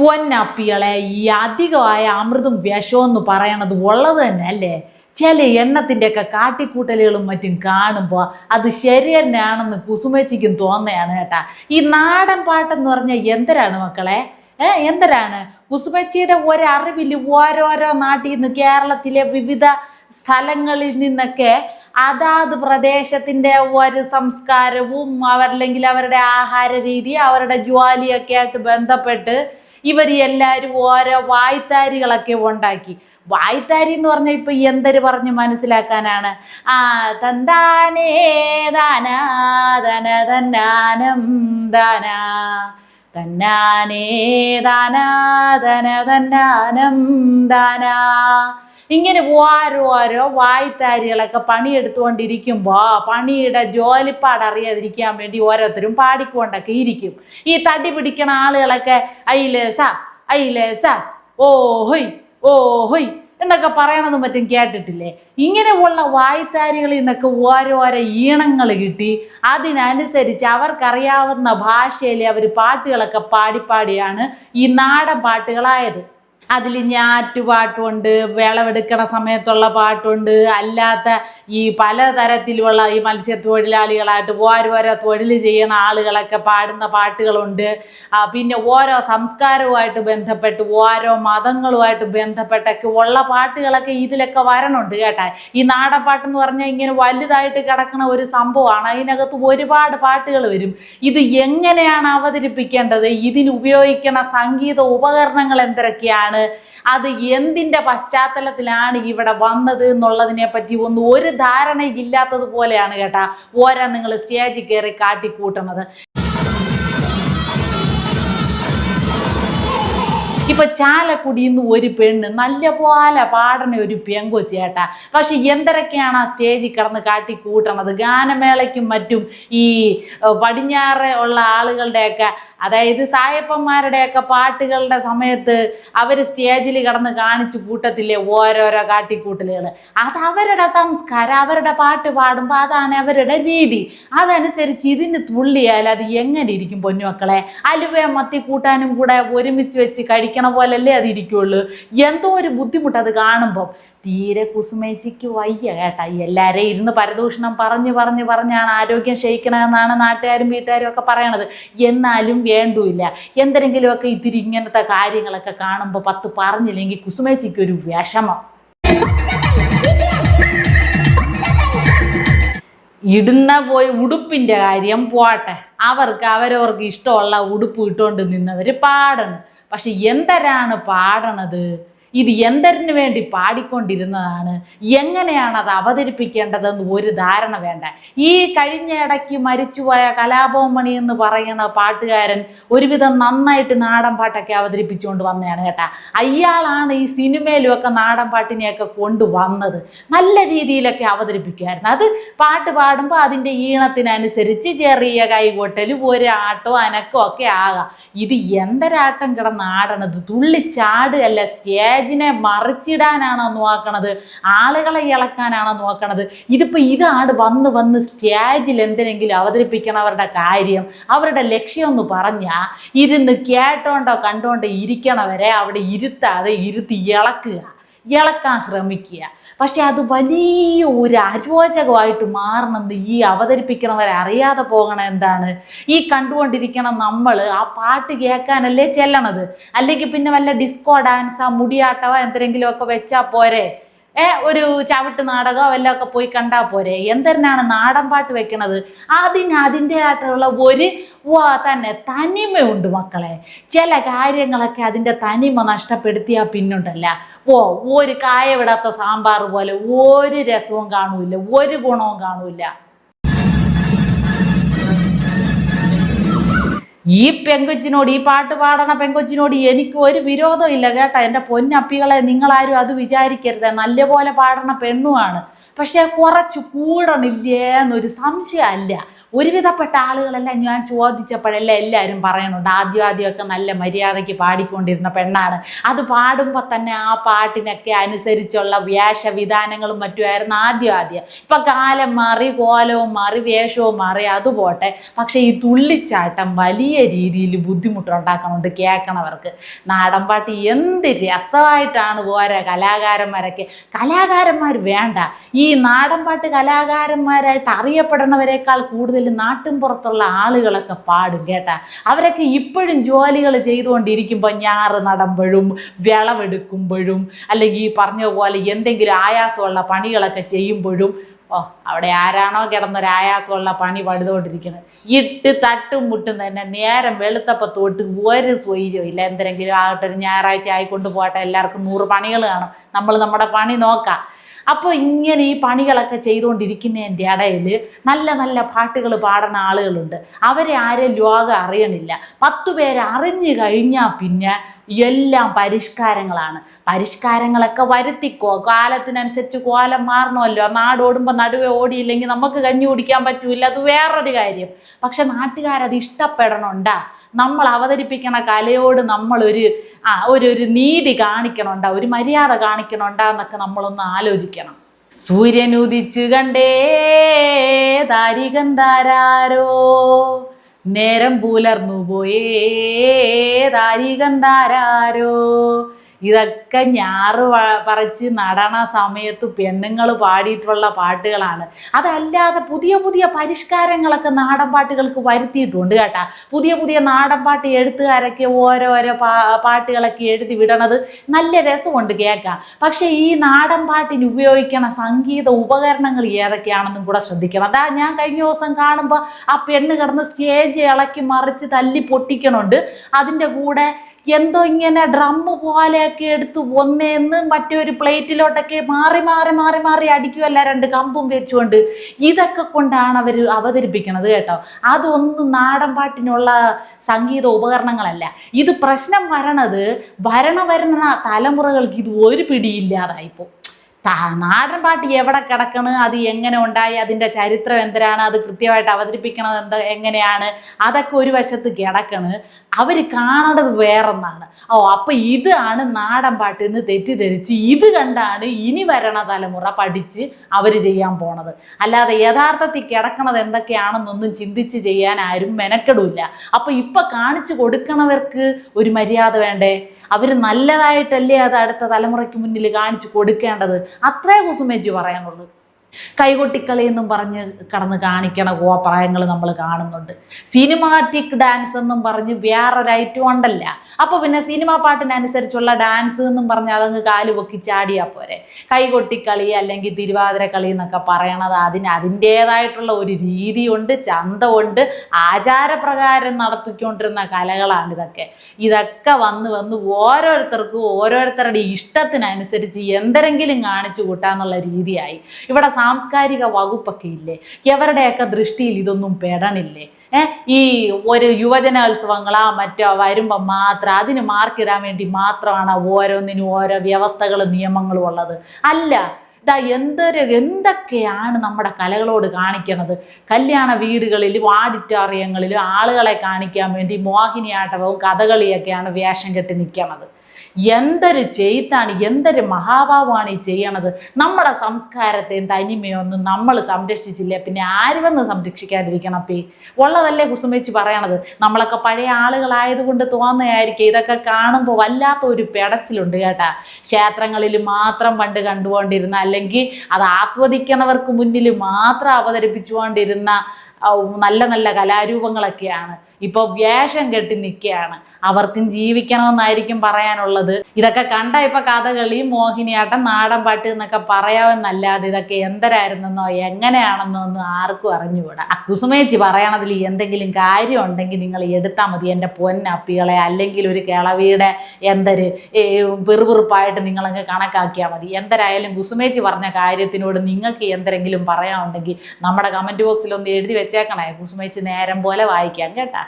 പൊന്നപ്പികളെ ഈ അധികമായ അമൃതും വിഷവും എന്ന് പറയണത് ഉള്ളത് തന്നെ അല്ലേ? ചില എണ്ണത്തിൻ്റെയൊക്കെ കാട്ടിക്കൂട്ടലുകളും മറ്റും കാണുമ്പോൾ അത് ശരി തന്നെയാണെന്ന് കുസുമേച്ചിക്കും തോന്നുകയാണ് കേട്ടാ. ഈ നാടൻ പാട്ടെന്ന് പറഞ്ഞാൽ എന്തരാണ് മക്കളെ? എന്തരാണ് കുസുമേച്ചിയുടെ ഒരറിവിൽ ഓരോരോ നാട്ടിൽ നിന്ന് കേരളത്തിലെ വിവിധ സ്ഥലങ്ങളിൽ നിന്നൊക്കെ അതാത് പ്രദേശത്തിൻ്റെ ഒരു സംസ്കാരവും അവരല്ലെങ്കിൽ അവരുടെ ആഹാര രീതി അവരുടെ ജോലിയൊക്കെ ആയിട്ട് ബന്ധപ്പെട്ട് ഇവർ എല്ലാവരും ഓരോ വായ്ത്താരികളൊക്കെ ഉണ്ടാക്കി. വായ്ത്താരി എന്ന് പറഞ്ഞാൽ ഇപ്പൊ എന്തൊരു പറഞ്ഞ് മനസ്സിലാക്കാനാണ്? തന്താനേ ദാന ധന തന്നാനം ദാന തന്നാനേ ദാന ധന തന്നാനം ദാന ഇങ്ങനെ ഓരോരോ വായ്ത്താരികളൊക്കെ പണിയെടുത്തുകൊണ്ടിരിക്കുമ്പോൾ പണിയുടെ ജോലിപ്പാട് അറിയാതിരിക്കാൻ വേണ്ടി ഓരോരുത്തരും പാടിക്കൊണ്ടൊക്കെ ഇരിക്കും. ഈ തടി പിടിക്കണ ആളുകളൊക്കെ ഐലേസ ഐലേസ ഓ ഹൊയ് ഓ ഹൊയ് എന്നൊക്കെ പറയണതും മറ്റും കേട്ടിട്ടില്ലേ? ഇങ്ങനെയുള്ള വായ്ത്താരികളിൽ നിന്നൊക്കെ ഓരോരോ ഈണങ്ങൾ കിട്ടി അതിനനുസരിച്ച് അവർക്കറിയാവുന്ന ഭാഷയിൽ അവർ പാട്ടുകളൊക്കെ പാടിപ്പാടിയാണ് ഈ നാടൻ പാട്ടുകളായത്. അതിൽ ഞാറ്റുപാട്ടുണ്ട്, വിളവെടുക്കണ സമയത്തുള്ള പാട്ടുണ്ട്, അല്ലാത്ത ഈ പലതരത്തിലുള്ള ഈ മത്സ്യത്തൊഴിലാളികളായിട്ട് ഓരോരോ തൊഴിൽ ചെയ്യുന്ന ആളുകളൊക്കെ പാടുന്ന പാട്ടുകളുണ്ട്. പിന്നെ ഓരോ സംസ്കാരവുമായിട്ട് ബന്ധപ്പെട്ട് ഓരോ മതങ്ങളുമായിട്ട് ബന്ധപ്പെട്ടൊക്കെ ഉള്ള പാട്ടുകളൊക്കെ ഇതിലൊക്കെ വരണുണ്ട് കേട്ടാ. ഈ നാടൻ പാട്ടെന്ന് പറഞ്ഞാൽ ഇങ്ങനെ വലുതായിട്ട് കിടക്കുന്ന ഒരു സംഭവമാണ്. അതിനകത്ത് ഒരുപാട് പാട്ടുകൾ വരും. ഇത് എങ്ങനെയാണ് അവതരിപ്പിക്കേണ്ടത്, ഇതിന് ഉപയോഗിക്കുന്ന സംഗീത ഉപകരണങ്ങൾ എന്തൊക്കെയാണ്, അത് എന്തിൻ്റെ പശ്ചാത്തലത്തിലാണ് ഇവിടെ വന്നത് എന്നുള്ളതിനെ പറ്റി ഒന്നും ഒരു ധാരണയില്ലാത്തത് പോലെയാണ് കേട്ടാ ഓരോ നിങ്ങൾ സ്റ്റേജിൽ കയറി കാട്ടിക്കൂട്ടുന്നത്. ഇപ്പൊ ചാലക്കുടിയിൽ നിന്ന് ഒരു പെണ്ണ് നല്ലപോലെ പാടണ ഒരു പെങ്കൊച്ച് ചേട്ടാ. പക്ഷെ എന്തരൊക്കെയാണ് ആ സ്റ്റേജിൽ കിടന്ന് കാട്ടിക്കൂട്ടണത്. ഗാനമേളയ്ക്കും മറ്റും ഈ പടിഞ്ഞാറ് ഉള്ള ആളുകളുടെയൊക്കെ അതായത് സായപ്പന്മാരുടെയൊക്കെ പാട്ടുകളുടെ സമയത്ത് അവർ സ്റ്റേജിൽ കിടന്ന് കാണിച്ചു കൂട്ടത്തില്ലേ ഓരോരോ കാട്ടിക്കൂട്ടലുകൾ. അത് അവരുടെ സംസ്കാരം, അവരുടെ പാട്ട് പാടുമ്പോൾ അതാണ് അവരുടെ രീതി. അതനുസരിച്ച് ഇതിന് തുള്ളിയാൽ അത് എങ്ങനെ ഇരിക്കും പൊന്നുമക്കളെ? അലുവയും മത്തി കൂട്ടാനും കൂടെ ഒരുമിച്ച് വെച്ച് കഴിക്കണ പോലല്ലേ അതിരിക്കുള്ളൂ. എന്തോ ഒരു ബുദ്ധിമുട്ട് അത് കാണുമ്പം. തീരെ കുസുമേച്ചിക്ക് വയ്യ കേട്ടാ. എല്ലാവരെയും ഇരുന്ന് പരദൂഷണം പറഞ്ഞാണ് ആരോഗ്യം ക്ഷയിക്കണമെന്നാണ് നാട്ടുകാരും വീട്ടുകാരും ഒക്കെ പറയണത്. എന്നാലും വേണ്ടൂല്ല. എന്തെങ്കിലുമൊക്കെ ഇത്തിരി ഇങ്ങനത്തെ കാര്യങ്ങളൊക്കെ കാണുമ്പോൾ 10 പറഞ്ഞില്ലെങ്കിൽ കുസുമേച്ചിക്ക് ഒരു വിഷമം. ഇടുന്ന പോയി ഉടുപ്പിൻ്റെ കാര്യം പോട്ടെ, അവരവർക്ക് ഇഷ്ടമുള്ള ഉടുപ്പ് ഇട്ടുകൊണ്ട് നിന്നവർ പാടണം. പക്ഷെ എന്തരാണ് പാടണത്, ഇത് എന്തരിന് വേണ്ടി പാടിക്കൊണ്ടിരുന്നതാണ്, എങ്ങനെയാണ് അത് അവതരിപ്പിക്കേണ്ടതെന്ന് ഒരു ധാരണ വേണ്ട. ഈ കഴിഞ്ഞ ഇടയ്ക്ക് മരിച്ചുപോയ കലാഭവൻ മണി എന്ന് പറയുന്ന പാട്ടുകാരൻ ഒരുവിധം നന്നായിട്ട് നാടൻ പാട്ടൊക്കെ അവതരിപ്പിച്ചുകൊണ്ട് വന്നതാണ് കേട്ടാ. അയാളാണ് ഈ സിനിമയിലുമൊക്കെ നാടൻ പാട്ടിനെയൊക്കെ കൊണ്ടുവന്നത്. നല്ല രീതിയിലൊക്കെ അവതരിപ്പിക്കുമായിരുന്നു. അത് പാട്ട് പാടുമ്പോൾ അതിൻ്റെ ഈണത്തിനനുസരിച്ച് ചെറിയ കൈകൊട്ടലും ഒരു ആട്ടോ അനക്കോ ഒക്കെ ആകാം. ഇത് എന്തരാട്ടം കിടന്ന് ആടണത്? തുള്ളിച്ചാടുകയല്ല, സ്റ്റേജിനെ മറിച്ചിടാനാണോ നോക്കണത്, ആളുകളെ ഇളക്കാനാണോ നോക്കണത്? ഇതിപ്പോൾ ഇതാണ് വന്ന് സ്റ്റേജിൽ എന്തിനെങ്കിലും അവതരിപ്പിക്കണവരുടെ കാര്യം, അവരുടെ ലക്ഷ്യം എന്ന് പറഞ്ഞാൽ ഇരുന്ന് കേട്ടോണ്ടോ കണ്ടോണ്ടോ ഇരിക്കണവരെ അവിടെ ഇരുത്താതെ ഇരുത്തി ഇളക്കാൻ ശ്രമിക്കുക. പക്ഷെ അത് വലിയ ഒരു അരോചകമായിട്ട് മാറണമെന്ന് ഈ അവതരിപ്പിക്കണവരെ അറിയാതെ പോകണം. എന്താണ് ഈ കണ്ടുകൊണ്ടിരിക്കണം നമ്മൾ ആ പാട്ട് കേൾക്കാനല്ലേ ചെല്ലണത്? അല്ലെങ്കിൽ പിന്നെ വല്ല ഡിസ്കോ ഡാൻസാ മുടിയാട്ടമോ എന്തെങ്കിലുമൊക്കെ വെച്ചാൽ പോരെ? ഒരു ചവിട്ട് നാടകമോ വല്ലതൊക്കെ പോയി കണ്ടാൽ പോരെ? എന്തിനാണ് നാടൻ പാട്ട് വെക്കണത്? അതിൻ്റെതായിട്ടുള്ള ഒരു തന്നെ തനിമയുണ്ട് മക്കളെ. ചില കാര്യങ്ങളൊക്കെ അതിൻ്റെ തനിമ നഷ്ടപ്പെടുത്തിയാൽ പിന്നുണ്ടല്ല ഒരു കായ വിടാത്ത സാമ്പാർ പോലെ ഒരു രസവും കാണൂല, ഒരു ഗുണവും കാണൂല. ഈ പെങ്കൊച്ചിനോട്, ഈ പാട്ട് പാടണ പെങ്കൊച്ചിനോട് എനിക്ക് ഒരു വിരോധം ഇല്ല കേട്ടോ. എൻ്റെ പൊന്നപ്പികളെ, നിങ്ങളാരും അത് വിചാരിക്കരുത്. നല്ലപോലെ പാടണ പെണ്ണുമാണ്. പക്ഷെ കുറച്ച് കൂടണില്ലേ എന്നൊരു സംശയമല്ല. ഒരുവിധപ്പെട്ട ആളുകളെല്ലാം ഞാൻ ചോദിച്ചപ്പോഴെല്ലാം എല്ലാവരും പറയുന്നുണ്ട് ആദ്യമൊക്കെ നല്ല മര്യാദയ്ക്ക് പാടിക്കൊണ്ടിരുന്ന പെണ്ണാണ്. അത് പാടുമ്പോൾ തന്നെ ആ പാട്ടിനൊക്കെ അനുസരിച്ചുള്ള വേഷവിധാനങ്ങളും മറ്റുമായിരുന്നു ആദ്യം. ഇപ്പം കാലം മാറി, കോലവും മാറി, വേഷവും മാറി, അതുപോട്ടെ. പക്ഷേ ഈ തുള്ളിച്ചാട്ടം വലിയ വലിയ രീതിയിൽ ബുദ്ധിമുട്ടുണ്ടാക്കണുണ്ട് കേൾക്കണവർക്ക്. നാടൻപാട്ട് എന്ത് രസമായിട്ടാണ് ഓരോ കലാകാരന്മാർ വേണ്ട, ഈ നാടൻപാട്ട് കലാകാരന്മാരായിട്ട് അറിയപ്പെടുന്നവരെക്കാൾ കൂടുതൽ നാട്ടിൻ പുറത്തുള്ള ആളുകളൊക്കെ പാടും കേട്ടാ. അവരൊക്കെ ഇപ്പോഴും ജോലികൾ ചെയ്തുകൊണ്ടിരിക്കുമ്പോൾ ഞാറ് നടുമ്പോഴും വിളവെടുക്കുമ്പോഴും അല്ലെങ്കിൽ ഈ പറഞ്ഞ പോലെ എന്തെങ്കിലും ആയാസമുള്ള പണികളൊക്കെ ചെയ്യുമ്പോഴും അവിടെ ആരാണോ കിടന്നൊരായാസമുള്ള പണി പടുതുകൊണ്ടിരിക്കുന്നത്, ഇട്ട് തട്ടും മുട്ടും തന്നെ നേരം വെളുത്തപ്പം തൊട്ട് ഒരു സ്വൈര്യവും ഇല്ല. എന്തെങ്കിലും ആകട്ടെ, ഒരു ഞായറാഴ്ച ആയിക്കൊണ്ട് പോകട്ടെ, എല്ലാവർക്കും 100 പണികൾ കാണും, നമ്മൾ നമ്മുടെ പണി നോക്കാം. അപ്പോൾ ഇങ്ങനെ ഈ പണികളൊക്കെ ചെയ്തുകൊണ്ടിരിക്കുന്നതിൻ്റെ ഇടയിൽ നല്ല നല്ല പാട്ടുകൾ പാടുന്ന ആളുകളുണ്ട്. അവരെ ആരെയും ലോകം അറിയണില്ല. 10 പേര് അറിഞ്ഞു കഴിഞ്ഞാൽ പിന്നെ എല്ലാം പരിഷ്കാരങ്ങളൊക്കെ വരുത്തിക്കോ. കാലത്തിനനുസരിച്ച് കോലം മാറണമല്ലോ. നാടോടുമ്പോൾ നടുവേ ഓടിയില്ലെങ്കിൽ നമുക്ക് കഞ്ഞി കുടിക്കാൻ പറ്റൂല, അത് വേറൊരു കാര്യം. പക്ഷെ നാട്ടുകാരത് ഇഷ്ടപ്പെടണുണ്ടാ, നമ്മൾ അവതരിപ്പിക്കണ കലയോട് നമ്മളൊരു ഒരു നീതി കാണിക്കണുണ്ടാ, ഒരു മര്യാദ കാണിക്കണുണ്ടാ എന്നൊക്കെ നമ്മളൊന്ന് ആലോചിക്കണം. സൂര്യൻ ഉദിച്ചു കണ്ടേ താരികന്താരോ, നേരം പുലർന്നു പോയേ താരികന്താരോ. ഇതൊക്കെ ഞാറ് പറിച്ച് നടണ സമയത്ത് പെണ്ണുങ്ങൾ പാടിയിട്ടുള്ള പാട്ടുകളാണ്. അതല്ലാതെ പുതിയ പുതിയ പരിഷ്കാരങ്ങളൊക്കെ നാടൻ പാട്ടുകൾക്ക് വരുത്തിയിട്ടുണ്ട് കേട്ടാ. പുതിയ നാടൻ പാട്ട് എഴുത്തുകാരൊക്കെ ഓരോരോ പാട്ടുകളൊക്കെ എഴുതി വിടണത് നല്ല രസമുണ്ട് കേൾക്കാം. പക്ഷേ ഈ നാടൻ പാട്ടിന് ഉപയോഗിക്കണ സംഗീത ഉപകരണങ്ങൾ ഏതൊക്കെയാണെന്നും കൂടെ ശ്രദ്ധിക്കണം. അതാ ഞാൻ കഴിഞ്ഞ ദിവസം കാണുമ്പോൾ ആ പെണ്ണ് കിടന്ന് സ്റ്റേജ് ഇളക്കി മറിച്ച് തല്ലി പൊട്ടിക്കണുണ്ട്. അതിൻ്റെ കൂടെ എന്തോ ഇങ്ങനെ ഡ്രമ്മ് പോലെയൊക്കെ എടുത്ത് ഒന്നേന്ന് മറ്റൊരു പ്ലേറ്റിലോട്ടൊക്കെ മാറി അടിക്കുമല്ല, 2 കമ്പും വെച്ചുകൊണ്ട്. ഇതൊക്കെ കൊണ്ടാണ് അവർ അവതരിപ്പിക്കുന്നത് കേട്ടോ. അതൊന്നും നാടൻ പാട്ടിനുള്ള സംഗീത ഉപകരണങ്ങളല്ല. ഇത് പ്രശ്നം വരണത് വരുന്ന തലമുറകൾക്ക് ഇത് ഒരു പിടിയില്ലാതായിപ്പോ. നാടൻ പാട്ട് എവിടെ കിടക്കണ്, അത് എങ്ങനെ ഉണ്ടായി, അതിൻ്റെ ചരിത്രം എന്തിനാണ്, അത് കൃത്യമായിട്ട് അവതരിപ്പിക്കണത് എങ്ങനെയാണ്, അതൊക്കെ ഒരു വശത്ത് കിടക്കണ്. അവർ കാണേണ്ടത് വേറൊന്നാണ്. അപ്പം ഇതാണ് നാടൻ പാട്ട് എന്ന് തെറ്റിദ്ധരിച്ച് ഇത് കണ്ടാണ് ഇനി വരണ തലമുറ പഠിച്ച് അവർ ചെയ്യാൻ പോണത്. അല്ലാതെ യഥാർത്ഥത്തിൽ കിടക്കണത് എന്തൊക്കെയാണെന്നൊന്നും ചിന്തിച്ച് ചെയ്യാൻ ആരും മെനക്കെടില്ല. അപ്പം ഇപ്പം കാണിച്ചു കൊടുക്കണവർക്ക് ഒരു മര്യാദ വേണ്ടേ? അവർ നല്ലതായിട്ടല്ലേ അത് അടുത്ത തലമുറയ്ക്ക് മുന്നിൽ കാണിച്ചു കൊടുക്കേണ്ടത്. അത്രേ കുസുമേച്ചി പറയാനുള്ളൂ. കൈകൊട്ടിക്കളി എന്നും പറഞ്ഞ് കടന്ന് കാണിക്കണ കോപ്രായങ്ങൾ നമ്മൾ കാണുന്നുണ്ട്. സിനിമാറ്റിക് ഡാൻസ് എന്നും പറഞ്ഞ് വേറൊരു ഐറ്റം ഉണ്ടല്ല. അപ്പോൾ പിന്നെ സിനിമാ പാട്ടിനനുസരിച്ചുള്ള ഡാൻസ് എന്നും പറഞ്ഞ് അതങ്ങ് കാല് പൊക്കി ചാടിയാൽ പോരെ. കൈകൊട്ടിക്കളി അല്ലെങ്കിൽ തിരുവാതിരക്കളി എന്നൊക്കെ പറയണത് അതിൻ്റേതായിട്ടുള്ള ഒരു രീതിയുണ്ട്, ചന്തമുണ്ട്, ആചാരപ്രകാരം നടത്തിക്കൊണ്ടിരുന്ന കലകളാണ് ഇതൊക്കെ വന്ന് ഓരോരുത്തരുടെ ഇഷ്ടത്തിനനുസരിച്ച് എന്തെങ്കിലും കാണിച്ചു കൂട്ടാന്നുള്ള രീതിയായി. ഇവിടെ സാംസ്കാരിക വകുപ്പൊക്കെ ഇല്ലേ? എവരുടെയൊക്കെ ദൃഷ്ടിയിൽ ഇതൊന്നും പെടണില്ലേ? ഈ ഒരു യുവജനോത്സവങ്ങളാ മറ്റോ വരുമ്പോൾ മാത്രം അതിന് മാർക്കിടാൻ വേണ്ടി മാത്രമാണ് ഓരോന്നിനും ഓരോ വ്യവസ്ഥകളും നിയമങ്ങളും ഉള്ളത്. അല്ല, എന്തൊക്കെയാണ് നമ്മുടെ കലകളോട് കാണിക്കണത്. കല്യാണ വീടുകളിലും ഓഡിറ്റോറിയങ്ങളിലും ആളുകളെ കാണിക്കാൻ വേണ്ടി മോഹിനിയാട്ടവും കഥകളിയൊക്കെയാണ് വേഷം കെട്ടി നിൽക്കണത്. എന്തൊരു ചെയ്ത്താണ്, എന്തൊരു മഹാഭാവമാണ് ഈ ചെയ്യണത്. നമ്മുടെ സംസ്കാരത്തെയും തനിമയൊന്നും നമ്മൾ സംരക്ഷിച്ചില്ലേ പിന്നെ ആര് വന്ന് സംരക്ഷിക്കാതിരിക്കണം? ഉള്ളതല്ലേ കുസുമേച്ചി പറയണത്. നമ്മളൊക്കെ പഴയ ആളുകളായതുകൊണ്ട് തോന്നുകയായിരിക്കും. ഇതൊക്കെ കാണുമ്പോൾ വല്ലാത്ത ഒരു പെടച്ചിലുണ്ട് കേട്ടാ. ക്ഷേത്രങ്ങളിൽ മാത്രം പണ്ട് കണ്ടുകൊണ്ടിരുന്ന, അല്ലെങ്കിൽ അത് ആസ്വദിക്കുന്നവർക്ക് മുന്നിൽ മാത്രം അവതരിപ്പിച്ചുകൊണ്ടിരുന്ന നല്ല നല്ല കലാരൂപങ്ങളൊക്കെയാണ് ഇപ്പോൾ വേഷം കെട്ടി നിൽക്കുകയാണ്. അവർക്കും ജീവിക്കണമെന്നായിരിക്കും പറയാനുള്ളത്. ഇതൊക്കെ കണ്ട ഇപ്പം കഥകളി, മോഹിനിയാട്ടം, നാടൻ പാട്ട് എന്നൊക്കെ പറയാമെന്നല്ലാതെ ഇതൊക്കെ എന്തരായിരുന്നെന്നോ എങ്ങനെയാണെന്നോ ഒന്നും ആർക്കും അറിഞ്ഞുകൂടാ. കുസുമേച്ചി പറയണതിൽ എന്തെങ്കിലും കാര്യം ഉണ്ടെങ്കിൽ നിങ്ങൾ എടുത്താൽ മതി എൻ്റെ പൊന്നപ്പികളെ. അല്ലെങ്കിൽ ഒരു കിളവിയുടെ വെറുപ്പായിട്ട് നിങ്ങളങ്ങ് കണക്കാക്കിയാൽ മതി. എന്തരായാലും കുസുമേച്ചി പറഞ്ഞ കാര്യത്തിനോട് നിങ്ങൾക്ക് എന്തെങ്കിലും പറയാനുണ്ടെങ്കിൽ നമ്മുടെ കമൻറ്റ് ബോക്സിൽ ഒന്ന് എഴുതി വെച്ചേക്കണേ. കുസുമേച്ചി നേരം പോലെ വായിക്കാം കേട്ടാ.